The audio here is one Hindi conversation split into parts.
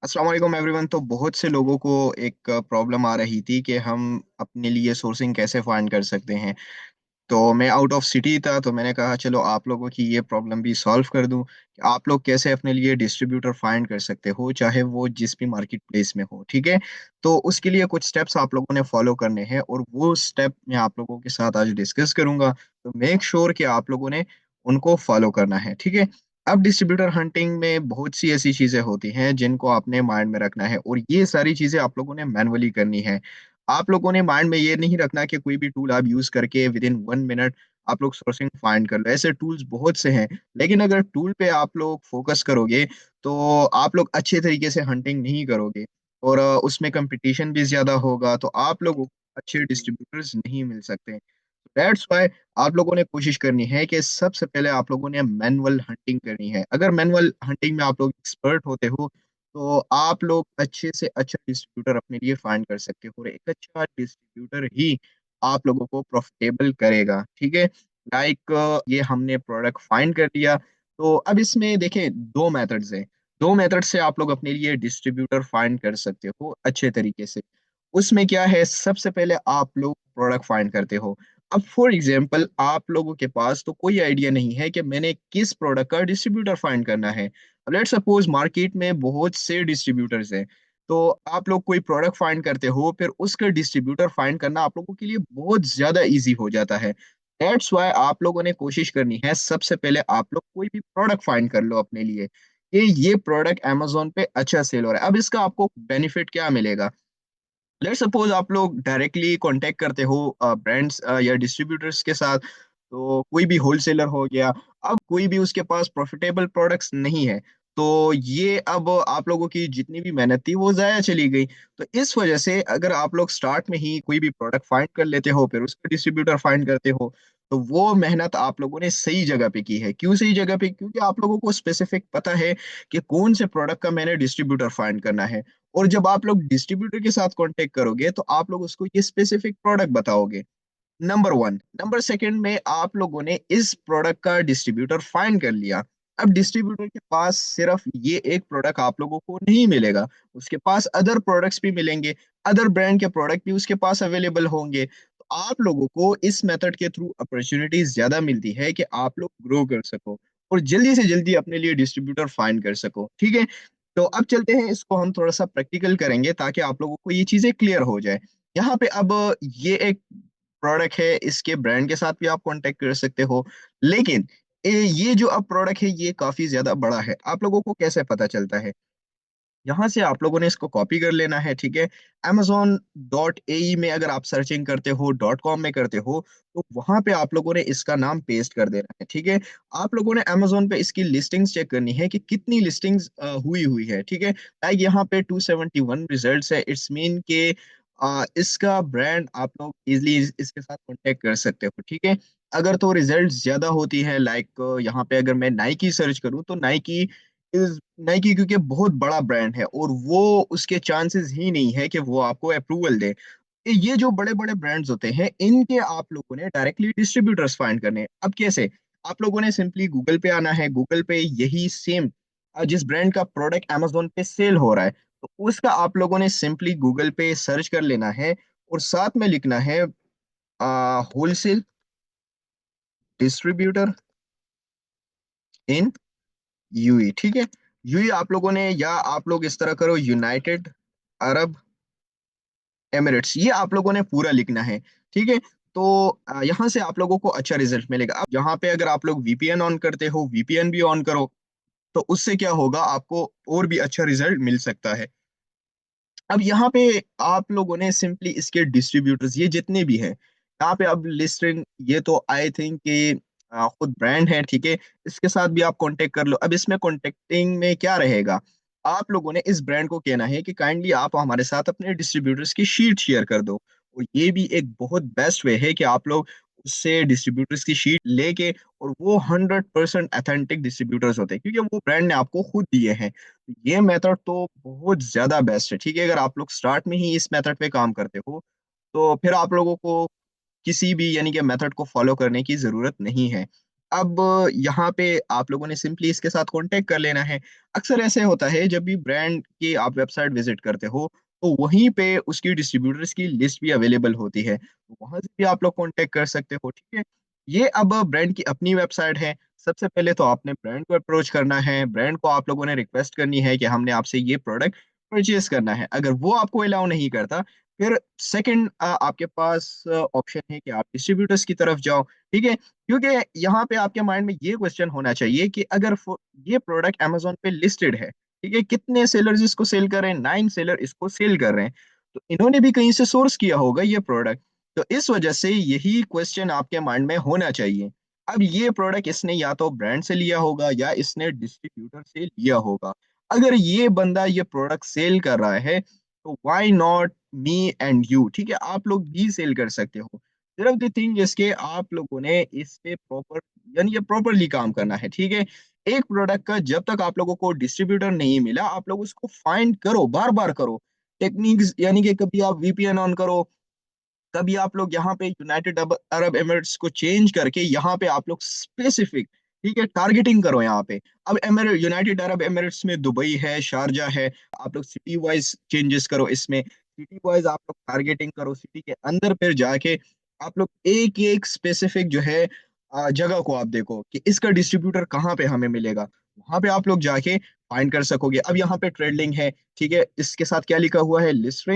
अस्सलाम वालेकुम एवरीवन। तो बहुत से लोगों को एक प्रॉब्लम आ रही थी कि हम अपने लिए सोर्सिंग कैसे फाइंड कर सकते हैं। तो मैं आउट ऑफ सिटी था, तो मैंने कहा चलो आप लोगों की ये प्रॉब्लम भी सॉल्व कर दूं कि आप लोग कैसे अपने लिए डिस्ट्रीब्यूटर फाइंड कर सकते हो, चाहे वो जिस भी मार्केट प्लेस में हो। ठीक है, तो उसके लिए कुछ स्टेप्स आप लोगों ने फॉलो करने हैं और वो स्टेप मैं आप लोगों के साथ आज डिस्कस करूंगा। तो मेक श्योर कि आप लोगों ने उनको फॉलो करना है। ठीक है, अब डिस्ट्रीब्यूटर हंटिंग में बहुत सी ऐसी चीजें होती हैं जिनको आपने माइंड में रखना है और ये सारी चीजें आप लोगों ने मैनुअली करनी है। आप लोगों ने माइंड में ये नहीं रखना कि कोई भी टूल आप यूज करके विद इन 1 मिनट आप लोग सोर्सिंग फाइंड कर लो। ऐसे टूल्स बहुत से हैं, लेकिन अगर टूल पे आप लोग फोकस करोगे तो आप लोग अच्छे तरीके से हंटिंग नहीं करोगे और उसमें कंपटीशन भी ज्यादा होगा, तो आप लोगों को अच्छे डिस्ट्रीब्यूटर्स नहीं मिल सकते। दैट्स व्हाई आप लोगों ने कोशिश करनी है कि सबसे पहले आप लोगों ने मैनुअल हंटिंग करनी है। अगर मैनुअल हंटिंग में आप लोग एक्सपर्ट होते हो तो आप लोग अच्छे से अच्छा डिस्ट्रीब्यूटर अपने लिए फाइंड कर सकते हो और एक अच्छा डिस्ट्रीब्यूटर ही आप लोगों को प्रॉफिटेबल करेगा। ठीक है, लाइक ये हमने प्रोडक्ट फाइंड कर लिया, तो अब इसमें देखें दो मेथड्स हैं। दो मेथड से आप लोग अपने लिए डिस्ट्रीब्यूटर फाइंड कर सकते हो अच्छे तरीके से। उसमें क्या है, सबसे पहले आप लोग प्रोडक्ट फाइंड करते हो। अब फॉर एग्जांपल आप लोगों के पास तो कोई आइडिया नहीं है कि मैंने किस प्रोडक्ट का डिस्ट्रीब्यूटर फाइंड करना है। अब लेट्स सपोज मार्केट में बहुत से डिस्ट्रीब्यूटर्स हैं, तो आप लोग कोई प्रोडक्ट फाइंड करते हो, फिर उसका डिस्ट्रीब्यूटर फाइंड करना आप लोगों के लिए बहुत ज्यादा इजी हो जाता है। दैट्स व्हाई आप लोगों ने कोशिश करनी है, सबसे पहले आप लोग कोई भी प्रोडक्ट फाइंड कर लो अपने लिए कि ये प्रोडक्ट Amazon पे अच्छा सेल हो रहा है। अब इसका आपको बेनिफिट क्या मिलेगा। लेट सपोज आप लोग डायरेक्टली कांटेक्ट करते हो ब्रांड्स या डिस्ट्रीब्यूटर्स के साथ, तो कोई भी होलसेलर हो गया, अब कोई भी उसके पास प्रॉफिटेबल प्रोडक्ट्स नहीं है, तो ये अब आप लोगों की जितनी भी मेहनत थी वो जाया चली गई। तो इस वजह से अगर आप लोग स्टार्ट में ही कोई भी प्रोडक्ट फाइंड कर लेते हो, फिर उसका डिस्ट्रीब्यूटर फाइंड करते हो, तो वो मेहनत आप लोगों ने सही जगह पे की है। क्यों सही जगह पे? क्योंकि आप लोगों को स्पेसिफिक पता है कि कौन से प्रोडक्ट का मैंने डिस्ट्रीब्यूटर फाइंड करना है। और जब आप लोग डिस्ट्रीब्यूटर के साथ कांटेक्ट करोगे तो आप लोग उसको ये स्पेसिफिक प्रोडक्ट बताओगे। Number one. नंबर सेकंड में आप लोगों ने इस प्रोडक्ट का डिस्ट्रीब्यूटर फाइंड कर लिया। अब डिस्ट्रीब्यूटर के पास सिर्फ ये एक प्रोडक्ट आप लोगों को नहीं मिलेगा, उसके पास अदर प्रोडक्ट्स भी मिलेंगे, अदर ब्रांड के प्रोडक्ट भी उसके पास अवेलेबल होंगे। तो आप लोगों को इस मेथड के थ्रू अपॉर्चुनिटीज ज्यादा मिलती है कि आप लोग ग्रो कर सको और जल्दी से जल्दी अपने लिए डिस्ट्रीब्यूटर फाइंड कर सको। ठीक है, तो अब चलते हैं, इसको हम थोड़ा सा प्रैक्टिकल करेंगे ताकि आप लोगों को ये चीजें क्लियर हो जाए। यहाँ पे अब ये एक प्रोडक्ट है, इसके ब्रांड के साथ भी आप कांटेक्ट कर सकते हो, लेकिन ये जो अब प्रोडक्ट है ये काफी ज्यादा बड़ा है। आप लोगों को कैसे पता चलता है, यहाँ से आप लोगों ने इसको कॉपी कर लेना है। ठीक है, amazon.ae में अगर आप सर्चिंग करते हो, .com में करते हो, तो वहां पे आप लोगों ने इसका नाम पेस्ट कर देना है। ठीक है, आप लोगों ने Amazon पे इसकी लिस्टिंग्स चेक करनी है कि कितनी लिस्टिंग्स हुई हुई है। ठीक है, लाइक यहाँ पे 271 रिजल्ट्स है, इट्स मीन के इसका ब्रांड आप लोग इजिली इसके साथ कांटेक्ट कर सकते हो। ठीक है, अगर तो रिजल्ट्स ज्यादा होती है, लाइक यहाँ पे अगर मैं नाइकी सर्च करूँ तो नाइकी इज नाइकी क्योंकि बहुत बड़ा ब्रांड है और वो उसके चांसेस ही नहीं है कि वो आपको अप्रूवल दे। ये जो बड़े बड़े ब्रांड्स होते हैं इनके आप लोगों ने डायरेक्टली डिस्ट्रीब्यूटर्स फाइंड करने हैं। अब कैसे? आप लोगों ने सिंपली गूगल पे आना है, गूगल पे यही सेम जिस ब्रांड का प्रोडक्ट Amazon पे सेल हो रहा है, तो उसका आप लोगों ने सिंपली गूगल पे सर्च कर लेना है और साथ में लिखना है होलसेल डिस्ट्रीब्यूटर इन यूई। ठीक है, यूई आप लोगों ने, या आप लोग इस तरह करो, यूनाइटेड अरब एमिरेट्स, ये आप लोगों ने पूरा लिखना है। ठीक है, तो यहाँ से आप लोगों को अच्छा रिजल्ट मिलेगा। अब यहाँ पे अगर आप लोग वीपीएन ऑन करते हो, वीपीएन भी ऑन करो, तो उससे क्या होगा, आपको और भी अच्छा रिजल्ट मिल सकता है। अब यहाँ पे आप लोगों ने सिंपली इसके डिस्ट्रीब्यूटर्स ये जितने भी हैं, यहाँ पे अब लिस्टिंग, ये तो आई थिंक कि खुद ब्रांड है। ठीक है, इसके साथ भी आप कांटेक्ट कर लो। अब इसमें कांटेक्टिंग में क्या रहेगा, आप लोगों ने इस ब्रांड को कहना है कि काइंडली आप हमारे साथ अपने डिस्ट्रीब्यूटर्स की शीट शेयर कर दो। और ये भी एक बहुत बेस्ट वे है कि आप लोग उससे डिस्ट्रीब्यूटर्स की शीट लेके, और वो 100% अथेंटिक डिस्ट्रीब्यूटर्स होते हैं क्योंकि वो ब्रांड ने आपको खुद दिए हैं। ये मेथड तो बहुत ज्यादा बेस्ट है। ठीक है, अगर आप लोग स्टार्ट में ही इस मेथड पे काम करते हो तो फिर आप लोगों को किसी भी यानी कि मेथड को फॉलो करने की जरूरत नहीं है। अब यहाँ पे आप लोगों ने सिंपली इसके साथ कांटेक्ट कर लेना है। अक्सर ऐसे होता है जब भी ब्रांड की आप वेबसाइट विजिट करते हो, तो वहीं पे उसकी डिस्ट्रीब्यूटर्स की लिस्ट भी अवेलेबल होती है, तो वहां से भी आप लोग कांटेक्ट कर सकते हो, ठीक है। ये अब ब्रांड की अपनी वेबसाइट है। सबसे पहले तो आपने ब्रांड को अप्रोच करना है, ब्रांड को आप लोगों ने रिक्वेस्ट करनी है कि हमने आपसे ये प्रोडक्ट परचेज करना है। अगर वो आपको अलाउ नहीं करता, फिर सेकंड आपके पास ऑप्शन है कि आप डिस्ट्रीब्यूटर्स की तरफ जाओ, ठीक है। क्योंकि यहाँ पे आपके माइंड में ये क्वेश्चन होना चाहिए कि अगर ये प्रोडक्ट अमेजोन पे लिस्टेड है, ठीक है, कितने सेलर्स इसको सेल कर रहे हैं, 9 सेलर इसको सेल कर रहे हैं, तो इन्होंने भी कहीं से सोर्स किया होगा ये प्रोडक्ट। तो इस वजह से यही क्वेश्चन आपके माइंड में होना चाहिए। अब ये प्रोडक्ट इसने या तो ब्रांड से लिया होगा या इसने डिस्ट्रीब्यूटर से लिया होगा। अगर ये बंदा ये प्रोडक्ट सेल कर रहा है, तो why not me and you, ठीक है, आप लोग भी सेल कर सकते हो। सिर्फ द थिंग इसके आप लोगों ने इस पे प्रॉपर, यानी ये प्रॉपरली काम करना है, ठीक है। एक प्रोडक्ट का जब तक आप लोगों को डिस्ट्रीब्यूटर नहीं मिला, आप लोग उसको फाइंड करो, बार बार करो टेक्निक्स, यानी कि कभी आप वीपीएन ऑन करो, कभी आप लोग यहाँ पे यूनाइटेड अरब एमिरेट्स को चेंज करके यहाँ पे आप लोग स्पेसिफिक, ठीक है, टारगेटिंग करो यहाँ पे। अब एमिरेट यूनाइटेड अरब एमिरेट्स में दुबई है, शारजा है, आप लोग सिटी वाइज चेंजेस करो, इसमें सिटी वाइज आप लोग टारगेटिंग करो, सिटी के अंदर फिर जाके आप लोग एक एक स्पेसिफिक जो है जगह को आप देखो कि इसका डिस्ट्रीब्यूटर कहाँ पे हमें मिलेगा, वहां पे आप लोग जाके फाइंड कर सकोगे। अब यहाँ पे ट्रेड है, ठीक है, इसके साथ क्या लिखा हुआ है, लिस्ट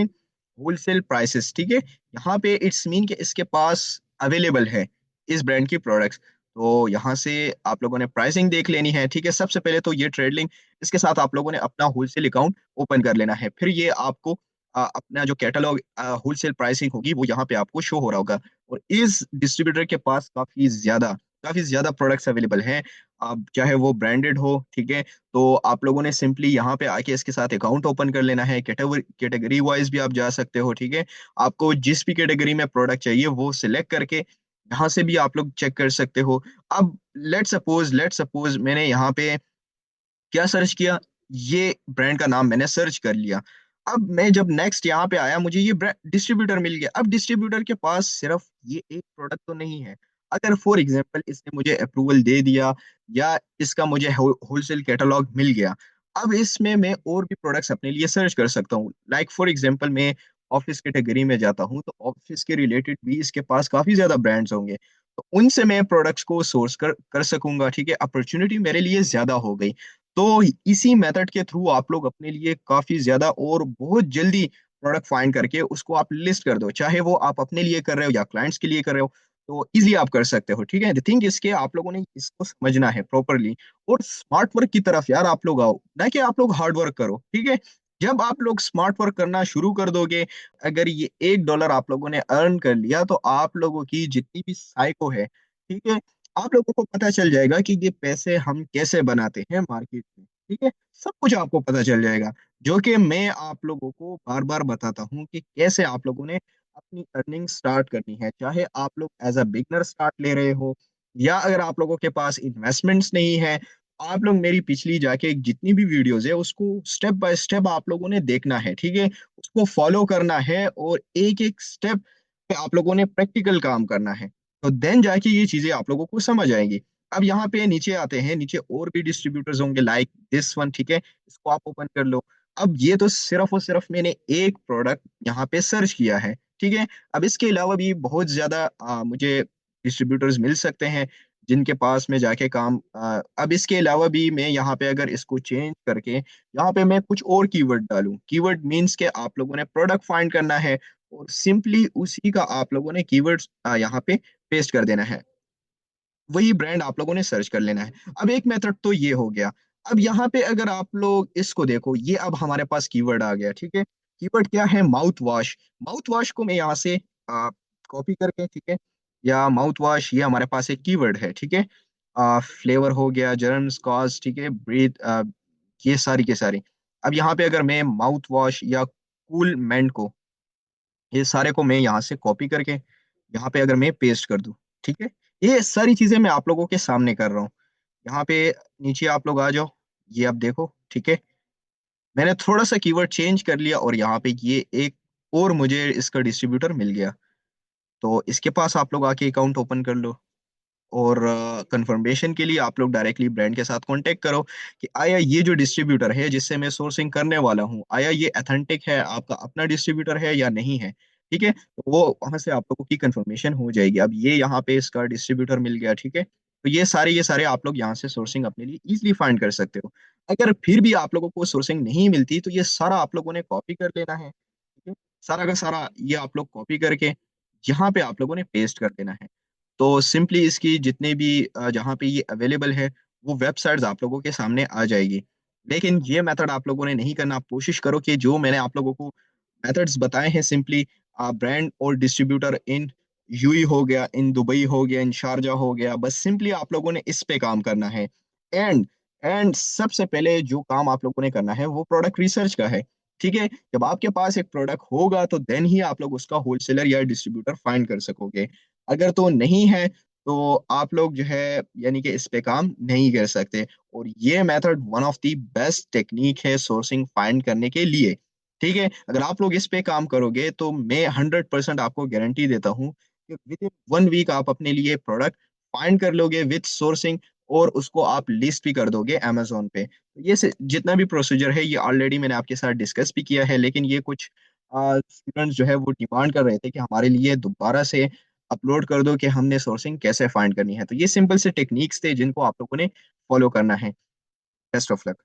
होलसेल प्राइसेस, ठीक है। यहाँ पे इट्स मीन कि इसके पास अवेलेबल है इस ब्रांड की प्रोडक्ट्स। तो यहाँ से आप लोगों ने प्राइसिंग देख लेनी है, ठीक है। सबसे पहले तो ये ट्रेड लिंक, इसके साथ आप लोगों ने अपना होलसेल अकाउंट ओपन कर लेना है। फिर ये आपको अपना जो कैटलॉग होलसेल प्राइसिंग होगी वो यहाँ पे आपको शो हो रहा होगा। और इस डिस्ट्रीब्यूटर के पास काफी ज्यादा प्रोडक्ट्स अवेलेबल हैं। अब चाहे वो ब्रांडेड हो, ठीक है, तो आप लोगों ने सिंपली यहाँ पे आके इसके साथ अकाउंट ओपन कर लेना है। कैटेगरी कैटेगरी वाइज भी आप जा सकते हो, ठीक है। आपको जिस भी कैटेगरी में प्रोडक्ट चाहिए वो सिलेक्ट करके यहाँ से भी आप लोग चेक कर सकते हो। अब लेट सपोज मैंने यहाँ पे क्या सर्च किया, ये ब्रांड का नाम मैंने सर्च कर लिया। अब मैं जब नेक्स्ट यहाँ पे आया, मुझे ये डिस्ट्रीब्यूटर मिल गया। अब डिस्ट्रीब्यूटर के पास सिर्फ ये एक प्रोडक्ट तो नहीं है। अगर फॉर एग्जांपल इसने मुझे अप्रूवल दे दिया या इसका मुझे होलसेल कैटलॉग मिल गया, अब इसमें मैं और भी प्रोडक्ट्स अपने लिए सर्च कर सकता हूँ। लाइक फॉर एग्जांपल मैं ऑफिस कैटेगरी में जाता हूँ, तो ऑफिस के रिलेटेड भी इसके पास काफी ज्यादा ब्रांड्स होंगे, तो उनसे मैं प्रोडक्ट्स को सोर्स कर सकूंगा, ठीक है। अपॉर्चुनिटी मेरे लिए ज्यादा हो गई। तो इसी मेथड के थ्रू आप लोग अपने लिए काफी ज्यादा और बहुत जल्दी प्रोडक्ट फाइंड करके उसको आप लिस्ट कर दो, चाहे वो आप अपने लिए कर रहे हो या क्लाइंट्स के लिए कर रहे हो, तो इजीली आप कर सकते हो, ठीक है। द थिंग इसके आप लोगों ने इसको समझना है प्रॉपरली, और स्मार्ट वर्क की तरफ यार आप लोग आओ, ना कि आप लोग हार्ड वर्क करो, ठीक है। जब आप लोग स्मार्ट वर्क करना शुरू कर दोगे, अगर ये $1 आप लोगों ने अर्न कर लिया, तो आप लोगों की जितनी भी साइको है, ठीक है, आप लोगों को पता चल जाएगा कि ये पैसे हम कैसे बनाते हैं मार्केट में, ठीक है। सब कुछ आपको पता चल जाएगा, जो कि मैं आप लोगों को बार बार बताता हूँ कि कैसे आप लोगों ने अपनी अर्निंग स्टार्ट करनी है। चाहे आप लोग एज अ बिगनर स्टार्ट ले रहे हो, या अगर आप लोगों के पास इन्वेस्टमेंट्स नहीं है, आप लोग मेरी पिछली जाके जितनी भी वीडियोस है उसको स्टेप बाय स्टेप आप लोगों ने देखना है, ठीक है। उसको फॉलो करना है और एक एक स्टेप पे आप लोगों ने प्रैक्टिकल काम करना है, तो देन जाके ये चीजें आप लोगों को समझ आएंगी। अब यहाँ पे नीचे आते हैं, नीचे और भी डिस्ट्रीब्यूटर्स होंगे लाइक दिस वन, ठीक है, इसको आप ओपन कर लो। अब ये तो सिर्फ और सिर्फ मैंने एक प्रोडक्ट यहाँ पे सर्च किया है, ठीक है। अब इसके अलावा भी बहुत ज्यादा मुझे डिस्ट्रीब्यूटर्स मिल सकते हैं जिनके पास मैं जाके काम अब इसके अलावा भी मैं यहाँ पे अगर इसको चेंज करके यहाँ पे मैं कुछ और कीवर्ड डालूं, कीवर्ड मींस के आप लोगों ने प्रोडक्ट फाइंड करना है और सिंपली उसी का आप लोगों ने कीवर्ड्स यहाँ पे पेस्ट कर देना है, वही ब्रांड आप लोगों ने सर्च कर लेना है। अब एक मेथड तो ये हो गया। अब यहाँ पे अगर आप लोग इसको देखो, ये अब हमारे पास कीवर्ड आ गया, ठीक है। कीवर्ड क्या है, माउथ वॉश। माउथ वॉश को मैं यहाँ से कॉपी करके, ठीक है, या माउथ वॉश, ये हमारे पास एक कीवर्ड है, ठीक है। फ्लेवर हो गया, जर्म्स कॉज, ठीक है, ब्रीथ, ये सारी के सारी। अब यहाँ पे अगर मैं माउथ वॉश या कूल मेंट को, ये सारे को मैं यहाँ से कॉपी करके यहाँ पे अगर मैं पेस्ट कर दूं, ठीक है, ये सारी चीजें मैं आप लोगों के सामने कर रहा हूँ। यहाँ पे नीचे आप लोग आ जाओ, ये आप देखो, ठीक है। मैंने थोड़ा सा कीवर्ड चेंज कर लिया और यहाँ पे ये एक और मुझे इसका डिस्ट्रीब्यूटर मिल गया। तो इसके पास आप लोग आके अकाउंट ओपन कर लो, और कंफर्मेशन के लिए आप लोग डायरेक्टली ब्रांड के साथ कांटेक्ट करो कि आया ये जो डिस्ट्रीब्यूटर है जिससे मैं सोर्सिंग करने वाला हूँ, आया ये अथेंटिक है, आपका अपना डिस्ट्रीब्यूटर है या नहीं है। ठीक है, तो वो वहां से आप लोगों की कंफर्मेशन हो जाएगी। अब ये यहाँ पे इसका डिस्ट्रीब्यूटर मिल गया, ठीक है, तो ये सारे आप लोग यहाँ से सोर्सिंग अपने लिए इजीली फाइंड कर सकते हो। अगर फिर भी आप लोगों को सोर्सिंग नहीं मिलती तो ये सारा आप लोगों ने कॉपी कर लेना है, ठीक है, सारा का सारा ये आप लोग कॉपी करके यहाँ पे आप लोगों ने पेस्ट कर देना है। तो सिंपली इसकी जितने भी जहाँ पे ये अवेलेबल है वो वेबसाइट्स आप लोगों के सामने आ जाएगी। लेकिन ये मेथड आप लोगों ने नहीं करना, आप कोशिश करो कि जो मैंने आप लोगों को मेथड्स बताए हैं, सिंपली ब्रांड और डिस्ट्रीब्यूटर इन यूएई हो गया, इन दुबई हो गया, इन शारजा हो गया, बस सिंपली आप लोगों ने इस पे काम करना है। एंड एंड सबसे पहले जो काम आप लोगों ने करना है वो प्रोडक्ट रिसर्च का है। ठीक है, जब आपके पास एक प्रोडक्ट होगा तो देन ही आप लोग उसका होलसेलर या डिस्ट्रीब्यूटर फाइंड कर सकोगे। अगर तो नहीं है तो आप लोग जो है यानी कि इस पे काम नहीं कर सकते। और ये method one of the best technique है सोर्सिंग फाइंड करने के लिए। ठीक है, अगर आप लोग इस पे काम करोगे तो मैं 100% आपको गारंटी देता हूँ कि विद इन 1 वीक आप अपने लिए प्रोडक्ट फाइंड कर लोगे विद सोर्सिंग, और उसको आप लिस्ट भी कर दोगे अमेजोन पे। तो जितना भी प्रोसीजर है ये ऑलरेडी मैंने आपके साथ डिस्कस भी किया है, लेकिन ये कुछ स्टूडेंट्स जो है वो डिमांड कर रहे थे कि हमारे लिए दोबारा से अपलोड कर दो कि हमने सोर्सिंग कैसे फाइंड करनी है। तो ये सिंपल से टेक्निक्स थे जिनको आप लोगों ने फॉलो करना है। Best of luck.